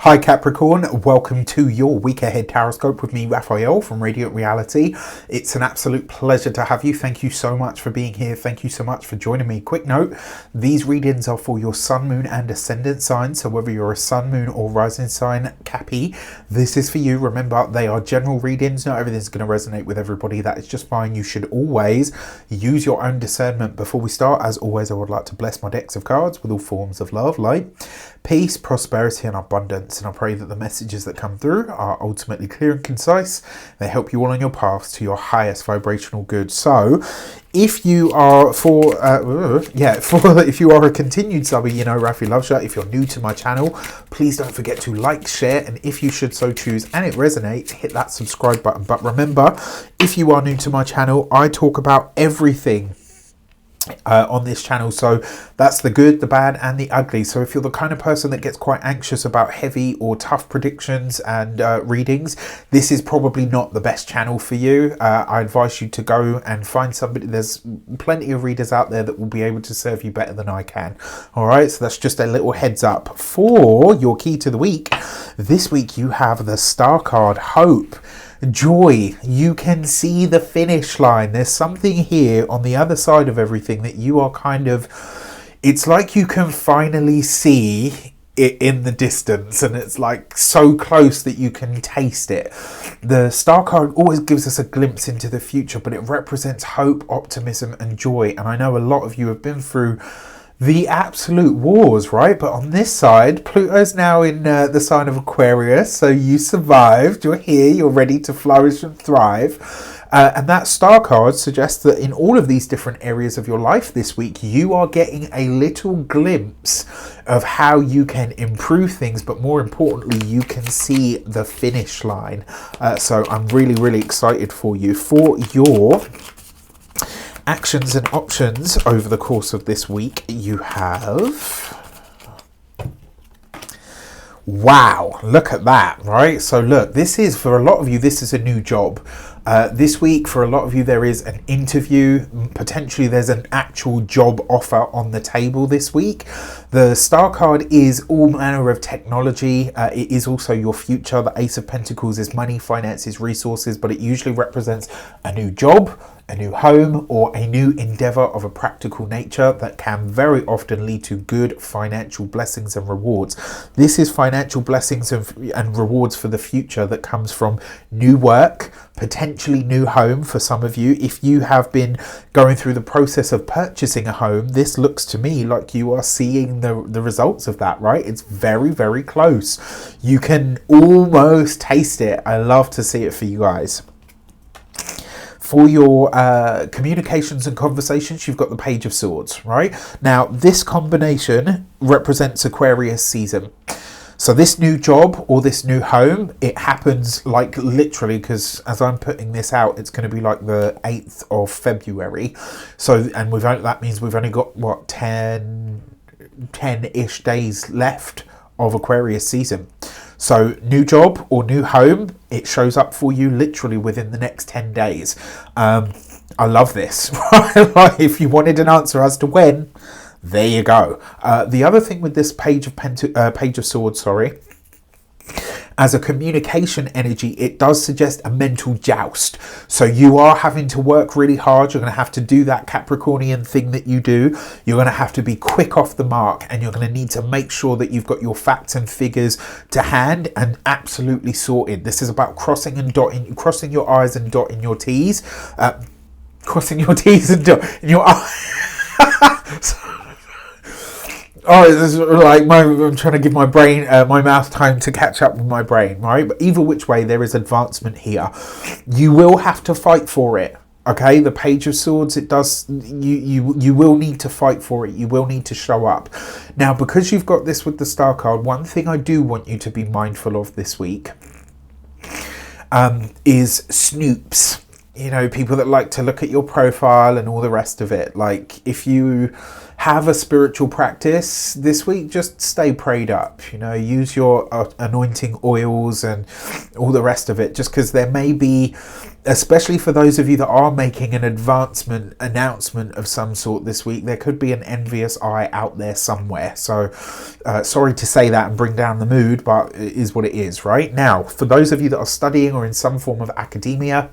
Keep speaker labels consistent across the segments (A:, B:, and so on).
A: Hi Capricorn, welcome to your week ahead Taroscope with me, Raphael from Reydiant Reality. It's an absolute pleasure to have you. Thank you so much for being here. Thank you so much for joining me. Quick note, these readings are for your sun, moon and ascendant signs. So whether you're a sun, moon or rising sign, Cappy, this is for you. Remember, they are general readings. Not everything's going to resonate with everybody. That is just fine. You should always use your own discernment. Before we start, as always, I would like to bless my decks of cards with all forms of love, light, peace, prosperity and abundance. And I pray that the messages that come through are ultimately clear and concise. They help you all on your paths to your highest vibrational good. So if you are if you are a continued subby, you know Rafi loves you. If you're new to my channel, please don't forget to like, share, and if you should so choose and it resonates, hit that subscribe button. But remember, if you are new to my channel, I talk about everything on this channel, so that's the good, the bad and the ugly. So if you're the kind of person that gets quite anxious about heavy or tough predictions and readings, this is probably not the best channel for you. I advise you to go and find somebody. There's plenty of readers out there that will be able to serve you better than I can. All right, so that's just a little heads up for your key to the week. This week you have the star card, Hope, joy. You can see the finish line. There's something here on the other side of everything that you are kind of, it's like you can finally see it in the distance and it's like so close that you can taste it. The star card always gives us a glimpse into the future, but it represents hope, optimism and joy. And I know a lot of you have been through the absolute wars, right? But on this side, Pluto's now in the sign of Aquarius, so you survived, you're here, you're ready to flourish and thrive. And that star card suggests that in all of these different areas of your life this week, you are getting a little glimpse of how you can improve things, but more importantly, you can see the finish line. So I'm really, really excited for you. For your actions and options over the course of this week, you have, wow, look at that, right? So look, this is, for a lot of you, this is a new job. This week, for a lot of you, there is an interview. Potentially, there's an actual job offer on the table this week. The star card is all manner of technology. It is also your future. The Ace of Pentacles is money, finances, resources, but it usually represents a new job, a new home, or a new endeavor of a practical nature that can very often lead to good financial blessings and rewards. This is financial blessings and rewards for the future that comes from new work, potentially new home for some of you. If you have been going through the process of purchasing a home, this looks to me like you are seeing the results of that, right? It's very, very close. You can almost taste it. I love to see it for you guys. For your communications and conversations, you've got the Page of Swords, right? Now, this combination represents Aquarius season. So this new job or this new home, it happens like literally, because as I'm putting this out, it's going to be like the 8th of February. So, and that means we've only got, what, 10-ish days left of Aquarius season. So new job or new home, it shows up for you literally within the next 10 days. I love this. If you wanted an answer as to when, there you go. The other thing with this Page of Swords, as a communication energy, it does suggest a mental joust. So you are having to work really hard. You're going to have to do that Capricornian thing that you do. You're going to have to be quick off the mark, and you're going to need to make sure that you've got your facts and figures to hand and absolutely sorted. This is about crossing your I's and dotting your T's. Crossing your T's and dotting your I's. Oh, this is like I'm trying to give my brain, my mouth time to catch up with my brain, right? But either which way, there is advancement here. You will have to fight for it, okay? The Page of Swords, it does, you will need to fight for it. You will need to show up. Now, because you've got this with the star card, one thing I do want you to be mindful of this week is snoops. You know, people that like to look at your profile and all the rest of it. Like, if you have a spiritual practice this week, just stay prayed up, you know, use your anointing oils and all the rest of it, just because there may be, especially for those of you that are making an announcement of some sort this week, there could be an envious eye out there somewhere. So sorry to say that and bring down the mood, but it is what it is. Right now, for those of you that are studying or in some form of academia,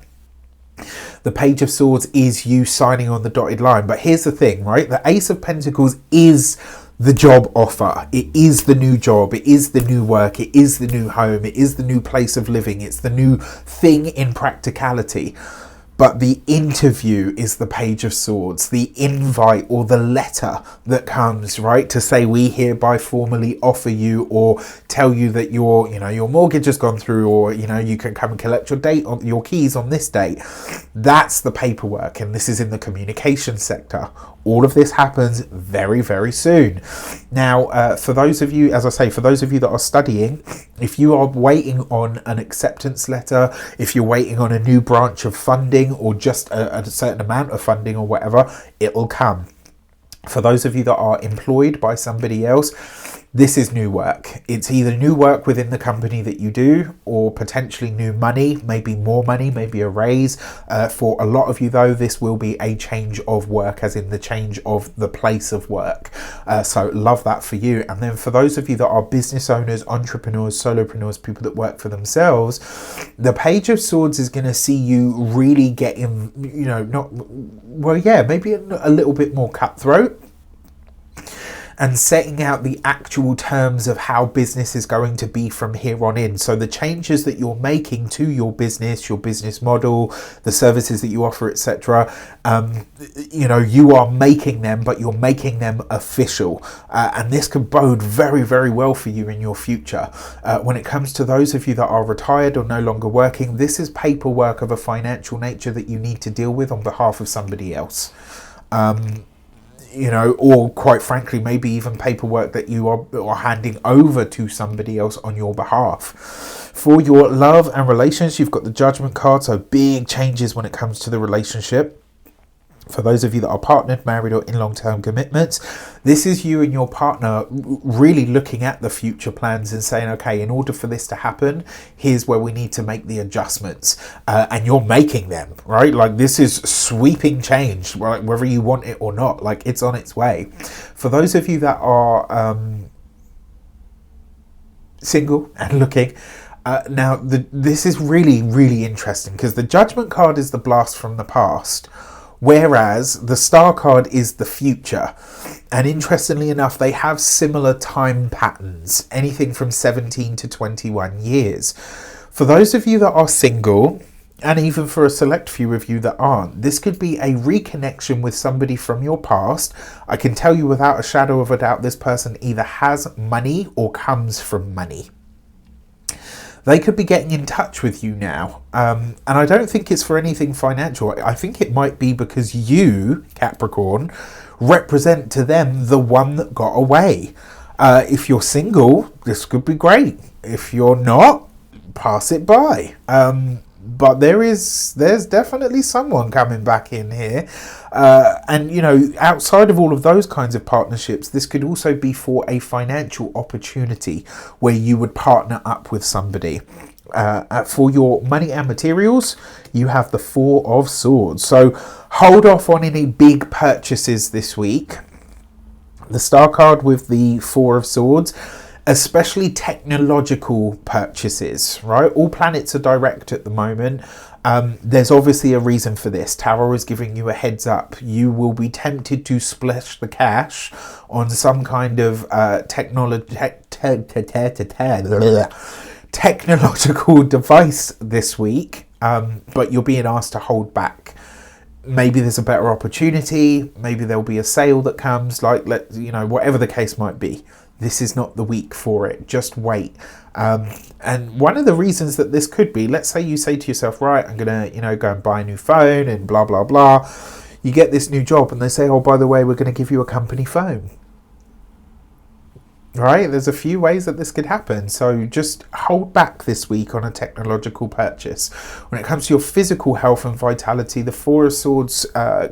A: the Page of Swords is you signing on the dotted line. But here's the thing, right? The Ace of Pentacles is the job offer. It is the new job. It is the new work. It is the new home. It is the new place of living. It's the new thing in practicality. But the interview is the Page of Swords, the invite or the letter that comes, right, to say we hereby formally offer you or tell you that your mortgage has gone through, or, you know, you can come and collect your keys on this date. That's the paperwork, and this is in the communication sector. All of this happens very, very soon. Now, for those of you, as I say, for those of you that are studying, if you are waiting on an acceptance letter, if you're waiting on a new branch of funding or just a certain amount of funding or whatever, it will come. For those of you that are employed by somebody else, this is new work. It's either new work within the company that you do, or potentially new money, maybe more money, maybe a raise. For a lot of you though, this will be a change of work, as in the change of the place of work. So love that for you. And then for those of you that are business owners, entrepreneurs, solopreneurs, people that work for themselves, the Page of Swords is going to see you really getting, you know, maybe a little bit more cutthroat, and setting out the actual terms of how business is going to be from here on in. So the changes that you're making to your business model, the services that you offer, etc., you know, you are making them, but you're making them official. And this could bode very, very well for you in your future. When it comes to those of you that are retired or no longer working, this is paperwork of a financial nature that you need to deal with on behalf of somebody else. You know, or quite frankly, maybe even paperwork that you are handing over to somebody else on your behalf. For your love and relations, you've got the Judgment card, so big changes when it comes to the relationship. For those of you that are partnered, married, or in long-term commitments, this is you and your partner really looking at the future plans and saying, okay, in order for this to happen, here's where we need to make the adjustments. And you're making them, right? Like, this is sweeping change, right? Whether you want it or not, like, it's on its way. For those of you that are single and looking, now this is really, really interesting, because the Judgment card is the blast from the past, whereas the Star card is the future. And interestingly enough, they have similar time patterns, anything from 17 to 21 years. For those of you that are single, and even for a select few of you that aren't, this could be a reconnection with somebody from your past. I can tell you without a shadow of a doubt, this person either has money or comes from money. They could be getting in touch with you now. And I don't think it's for anything financial. I think it might be because you, Capricorn, represent to them the one that got away. If you're single, this could be great. If you're not, pass it by. But there's definitely someone coming back in here. And, you know, outside of all of those kinds of partnerships, this could also be for a financial opportunity where you would partner up with somebody. For your money and materials, you have the Four of Swords. So hold off on any big purchases this week. The Star card with the Four of Swords, especially technological purchases, right? All planets are direct at the moment. There's obviously a reason for this. Tarot is giving you a heads up. You will be tempted to splash the cash on some kind of technological device this week, but you're being asked to hold back. Maybe there's a better opportunity. Maybe there'll be a sale that comes, whatever the case might be. This is not the week for it. Just wait. And one of the reasons that this could be, let's say you say to yourself, right, I'm going to, go and buy a new phone and blah, blah, blah. You get this new job and they say, oh, by the way, we're going to give you a company phone. Right? There's a few ways that this could happen. So just hold back this week on a technological purchase. When it comes to your physical health and vitality, the Four of Swords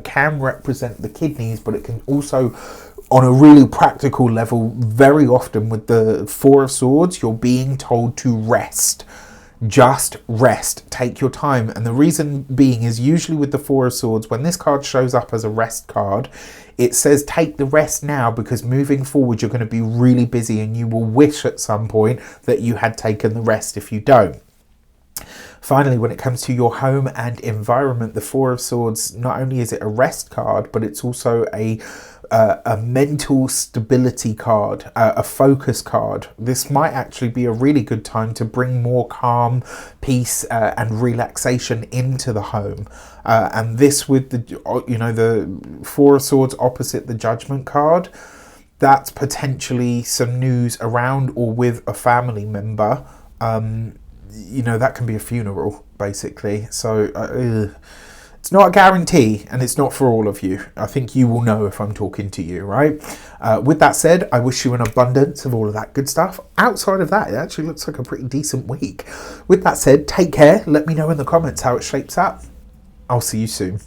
A: can represent the kidneys, but it can also On a really practical level, very often with the Four of Swords, you're being told to rest. Just rest, take your time. And the reason being is usually with the Four of Swords, when this card shows up as a rest card, it says take the rest now, because moving forward you're going to be really busy and you will wish at some point that you had taken the rest if you don't. Finally, when it comes to your home and environment, the Four of Swords, not only is it a rest card, but it's also a mental stability card, a focus card. This might actually be a really good time to bring more calm, peace and relaxation into the home. And this with the Four of Swords opposite the Judgment card, that's potentially some news around or with a family member. That can be a funeral, basically. So it's not a guarantee, and it's not for all of you. I think you will know if I'm talking to you, right? With that said, I wish you an abundance of all of that good stuff. Outside of that, it actually looks like a pretty decent week. With that said, take care. Let me know in the comments how it shapes up. I'll see you soon.